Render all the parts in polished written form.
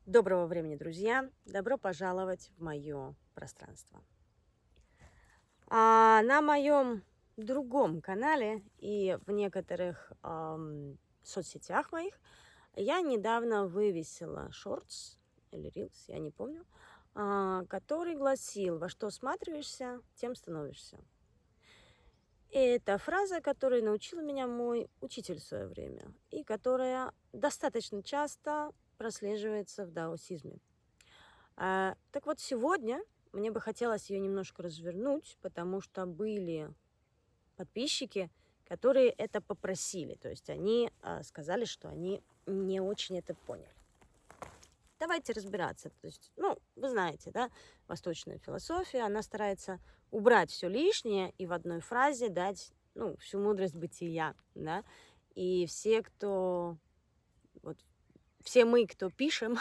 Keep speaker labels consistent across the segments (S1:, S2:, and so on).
S1: Доброго времени, друзья! Добро пожаловать в мое пространство. На моем другом канале и в некоторых соцсетях моих я недавно вывесила шортс или рилс, я не помню, который гласил: «Во что всматриваешься, тем становишься». И это фраза, которой научил меня мой учитель в свое время, и которая достаточно часто прослеживается в даосизме. Так вот, сегодня мне бы хотелось ее немножко развернуть, потому что были подписчики, которые это попросили. То есть они сказали, что они не очень это поняли. Давайте разбираться. То есть, вы знаете, да, восточная философия, она старается убрать все лишнее и в одной фразе дать, всю мудрость бытия, да. И все, мы, кто пишем,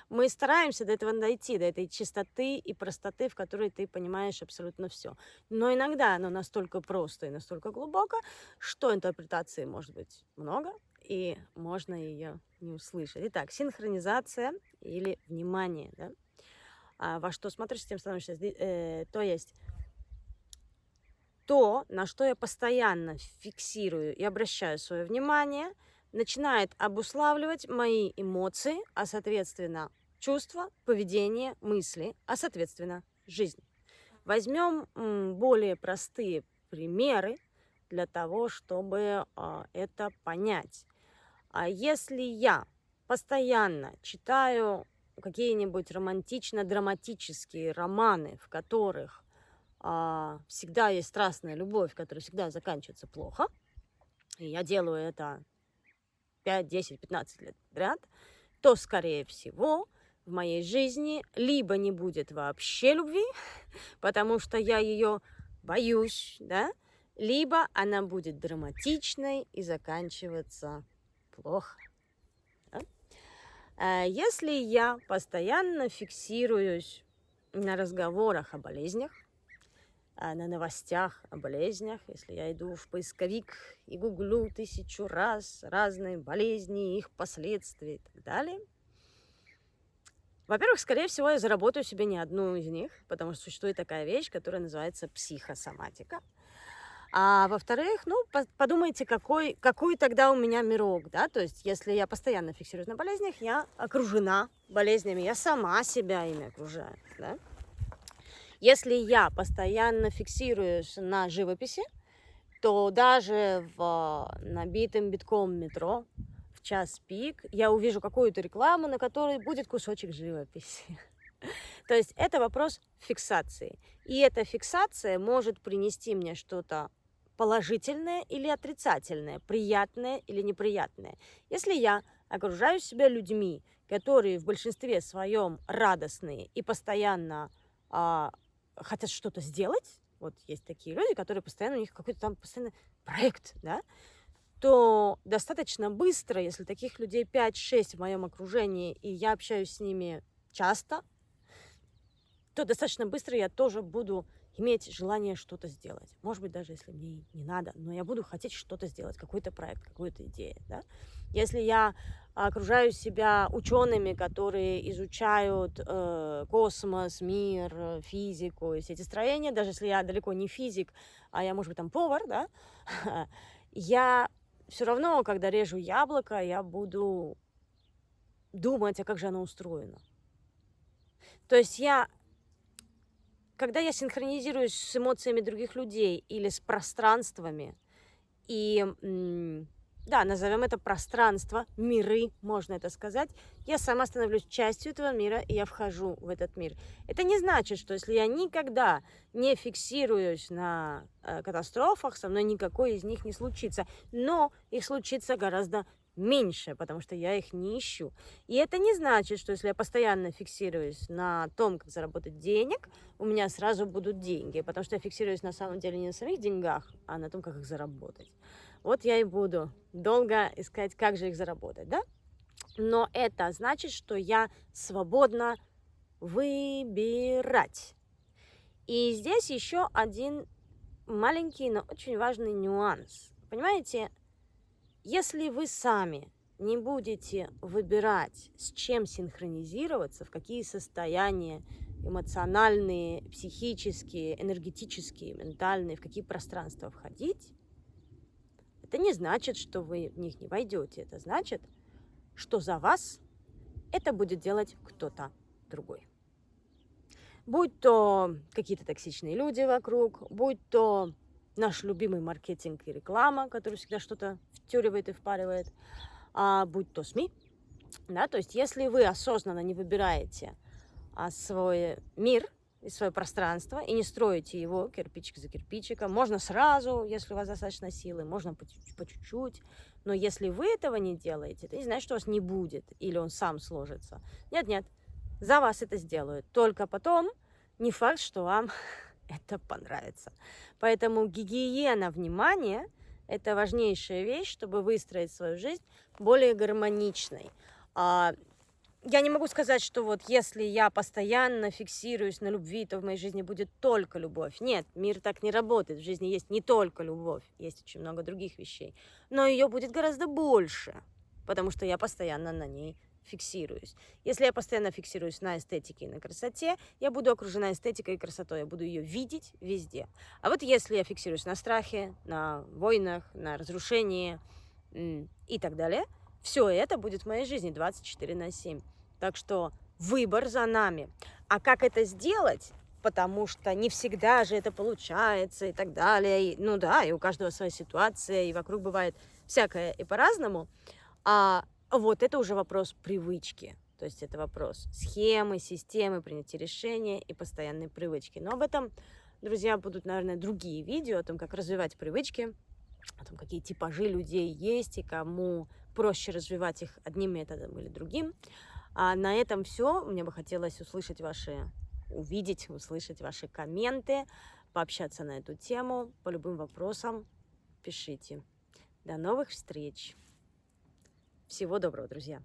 S1: мы стараемся до этого дойти, до этой чистоты и простоты, в которой ты понимаешь абсолютно все. Но иногда оно настолько просто и настолько глубоко, что интерпретации может быть много, и можно ее не услышать. Итак, синхронизация или внимание, да? Во что смотришь, тем становишься. То есть то, на что я постоянно фиксирую и обращаю свое внимание, начинает обуславливать мои эмоции, а соответственно чувства, поведение, мысли, а соответственно жизнь. Возьмем более простые примеры для того, чтобы это понять. Если я постоянно читаю какие-нибудь романтично-драматические романы, в которых всегда есть страстная любовь, которая всегда заканчивается плохо, и я делаю это 5, 10, 15 лет подряд, то, скорее всего, в моей жизни либо не будет вообще любви, потому что я ее боюсь, да, либо она будет драматичной и заканчиваться плохо. Да? Если я постоянно фиксируюсь на разговорах о болезнях, на новостях о болезнях, если я иду в поисковик и гуглю 1000 раз разные болезни, их последствия и так далее. Во-первых, скорее всего, я заработаю себе не одну из них, потому что существует такая вещь, которая называется психосоматика. А во-вторых, подумайте, какой тогда у меня мирок, да, то есть если я постоянно фиксируюсь на болезнях, я окружена болезнями, я сама себя ими окружаю, да. Если я постоянно фиксируюсь на живописи, то даже в набитом битком метро в час пик я увижу какую-то рекламу, на которой будет кусочек живописи. То есть это вопрос фиксации. И эта фиксация может принести мне что-то положительное или отрицательное, приятное или неприятное. Если я окружаю себя людьми, которые в большинстве своем радостные и постоянно хотят что-то сделать, вот есть такие люди, которые постоянно, у них какой-то там постоянно проект, да, то достаточно быстро, если таких людей 5-6 в моем окружении, и я общаюсь с ними часто, то достаточно быстро я тоже буду иметь желание что-то сделать. Может быть, даже если мне не надо, но я буду хотеть что-то сделать, какой-то проект, какую-то идею. Да? Если я окружаю себя учеными, которые изучают космос, мир, физику и все эти строения, даже если я далеко не физик, а я, может быть, там повар, да, я все равно, когда режу яблоко, я буду думать, а как же оно устроено. То есть когда я синхронизируюсь с эмоциями других людей или с пространствами, и, да, назовем это пространство, миры, можно это сказать, я сама становлюсь частью этого мира, и я вхожу в этот мир. Это не значит, что если я никогда не фиксируюсь на катастрофах, со мной никакой из них не случится, но их случится гораздо меньше, потому что я их не ищу. И это не значит, что если я постоянно фиксируюсь на том, как заработать денег, у меня сразу будут деньги, потому что я фиксируюсь на самом деле не на самих деньгах, а на том, как их заработать. Вот я и буду долго искать, как же их заработать, да? Но это значит, что я свободна выбирать. И здесь еще один маленький, но очень важный нюанс. Понимаете, если вы сами не будете выбирать, с чем синхронизироваться, в какие состояния эмоциональные, психические, энергетические, ментальные, в какие пространства входить, это не значит, что вы в них не войдете. Это значит, что за вас это будет делать кто-то другой. Будь то какие-то токсичные люди вокруг, будь то наш любимый маркетинг и реклама, который всегда что-то втюривает и впаривает, будь то СМИ. Да, то есть если вы осознанно не выбираете свой мир и свое пространство и не строите его кирпичик за кирпичиком, можно сразу, если у вас достаточно силы, можно по чуть-чуть, но если вы этого не делаете, это не значит, что у вас не будет или он сам сложится. Нет, за вас это сделают. Только потом не факт, что вам это понравится. Поэтому гигиена внимания – это важнейшая вещь, чтобы выстроить свою жизнь более гармоничной. Я не могу сказать, что вот если я постоянно фиксируюсь на любви, то в моей жизни будет только любовь. Нет, мир так не работает. В жизни есть не только любовь, есть очень много других вещей. Но ее будет гораздо больше, потому что я постоянно на ней фиксируюсь. Если я постоянно фиксируюсь на эстетике и на красоте, я буду окружена эстетикой и красотой, я буду ее видеть везде. А вот если я фиксируюсь на страхе, на войнах, на разрушении и так далее, все это будет в моей жизни 24/7. Так что выбор за нами. А как это сделать? Потому что не всегда же это получается и так далее. Ну да, и у каждого своя ситуация, и вокруг бывает всякое и по-разному. Вот это уже вопрос привычки. То есть это вопрос схемы, системы, принятия решения и постоянной привычки. Но об этом, друзья, будут, наверное, другие видео о том, как развивать привычки, о том, какие типажи людей есть и кому проще развивать их одним методом или другим. А на этом все. Мне бы хотелось услышать услышать ваши комменты, пообщаться на эту тему. По любым вопросам пишите. До новых встреч. Всего доброго, друзья.